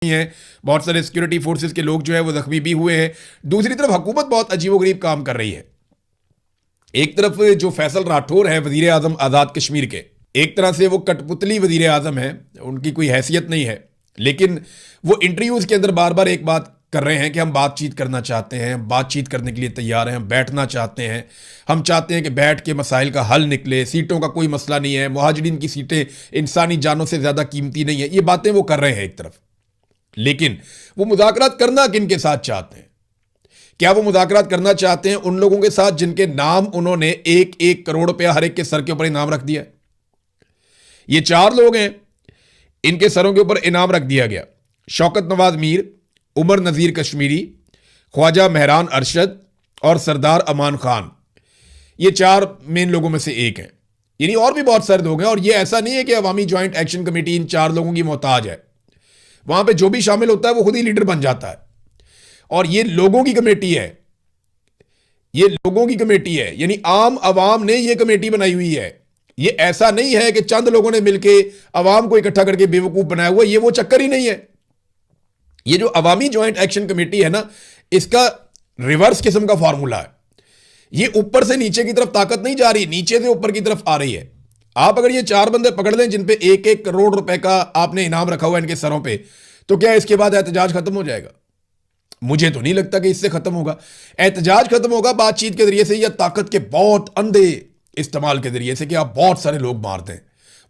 हैं, बहुत सारे सिक्योरिटी फोर्सेस के लोग जो है वो जख्मी भी हुए हैं। दूसरी तरफ हुकूमत बहुत अजीबोगरीब काम कर रही है। एक तरफ जो फैसल राठौर है वजीर आजम आज़ाद कश्मीर के, एक तरह से वो कठपुतली वजीर आजम है, उनकी कोई हैसियत नहीं है, लेकिन वो इंटरव्यूज के अंदर बार बार एक बात कर रहे हैं कि हम बातचीत करना चाहते हैं, बातचीत करने के लिए तैयार हैं, हम बैठना चाहते हैं, हम चाहते हैं कि बैठ के मसाइल का हल निकले, सीटों का कोई मसला नहीं है, मुहाजिरीन की सीटें इंसानी जानों से ज़्यादा कीमती नहीं है। ये बातें वो कर रहे हैं एक तरफ, लेकिन वो मुज़ाकरात करना किन के साथ चाहते हैं? क्या वो मुज़ाकरात करना चाहते हैं उन लोगों के साथ जिनके नाम उन्होंने 1-1 करोड़ रुपया हर एक के सर के ऊपर इनाम रख दिया? ये 4 लोग हैं, इनके सरों के ऊपर इनाम रख दिया गया। शौकत नवाज मीर, उमर नज़ीर कश्मीरी, ख्वाजा मेहरान अरशद और सरदार अमान खान। ये 4 मेन लोगों में से एक हैं। यानी और भी बहुत सारे लोग हैं, और ये ऐसा नहीं है कि अवामी ज्वाइंट एक्शन कमेटी इन 4 लोगों की मोहताज है। वहां पे जो भी शामिल होता है वो खुद ही लीडर बन जाता है, और ये लोगों की कमेटी है, ये लोगों की कमेटी है, यानी आम अवाम ने ये कमेटी बनाई हुई है। ये ऐसा नहीं है कि चंद लोगों ने मिलकर अवाम को इकट्ठा करके बेवकूफ बनाया हुआ, ये वो चक्कर ही नहीं है। ये जो अवामी ज्वाइंट एक्शन कमेटी है ना, इसका रिवर्स किस्म का फॉर्मूला है। ये ऊपर से नीचे की तरफ ताकत नहीं जा रही, नीचे से ऊपर की तरफ आ रही है। आप अगर ये 4 बंदे पकड़ लें जिन पे 1-1 करोड़ रुपए का आपने इनाम रखा हुआ है इनके सरों पे, तो क्या इसके बाद एहतजाज खत्म हो जाएगा? मुझे तो नहीं लगता कि इससे खत्म होगा। एहतजाज खत्म होगा बातचीत के जरिए से, या ताकत के बहुत अंधे इस्तेमाल के जरिए से कि आप बहुत सारे लोग मार दें,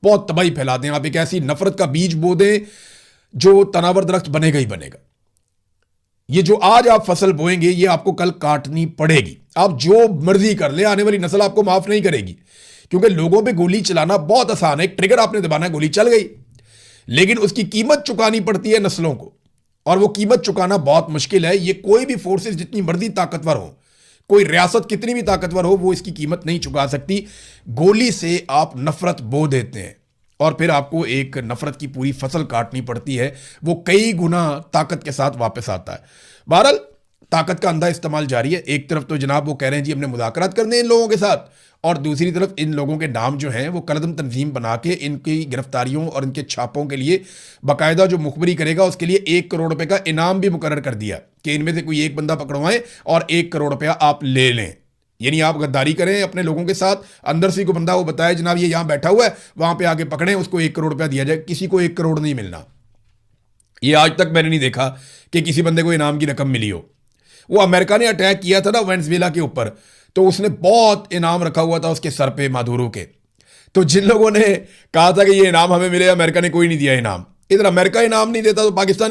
बहुत तबाही फैला दें, आप एक ऐसी नफरत का बीज बो दें जो तनावर दरख्त बनेगा ही बनेगा। ये जो आज आप फसल बोएंगे ये आपको कल काटनी पड़ेगी। आप जो मर्जी कर ले, आने वाली नस्ल आपको माफ नहीं करेगी, क्योंकि लोगों पे गोली चलाना बहुत आसान है। एक ट्रिगर आपने दबाना है, गोली चल गई, लेकिन उसकी कीमत चुकानी पड़ती है नस्लों को, और वो कीमत चुकाना बहुत मुश्किल है। ये कोई भी फोर्सेस जितनी मर्जी ताकतवर हो, कोई रियासत कितनी भी ताकतवर हो, वो इसकी कीमत नहीं चुका सकती। गोली से आप नफरत बो देते हैं और फिर आपको एक नफरत की पूरी फसल काटनी पड़ती है, वो कई गुना ताकत के साथ वापस आता है। बहरहाल ताकत का अंधा इस्तेमाल जारी है। एक तरफ तो जनाब वो कह रहे हैं जी हमने मुज़ाकरात करने इन लोगों के साथ, और दूसरी तरफ इन लोगों के नाम जो हैं वो कलदम तंजीम बना के इनकी गिरफ्तारियों और इनके छापों के लिए बाकायदा जो मुखबरी करेगा उसके लिए 1 करोड़ रुपए का इनाम भी मुकर्रर कर दिया कि इनमें से कोई एक बंदा पकड़वाएं और 1 करोड़ रुपया आप ले लें। यानी आप गद्दारी करें अपने लोगों के साथ, अंदर से को बंदा वो बताए जनाब ये यहां बैठा हुआ है, वहां पे आके पकड़ें, उसको 1 करोड़ रुपया दिया जाए। किसी को 1 करोड़ नहीं मिलना। ये आज तक मैंने नहीं देखा कि किसी बंदे को इनाम की रकम मिली हो। वो अमेरिका ने अटैक किया था ना वेनेजुएला के ऊपर, तो उसने बहुत इनाम रखा हुआ था उसके सर पे मादुरो के। तो जिन लोगों ने कहा था कि ये इनाम हमें मिले, अमेरिका ने कोई नहीं दिया इनाम। इधर अमेरिका इनाम नहीं देता तो पाकिस्तान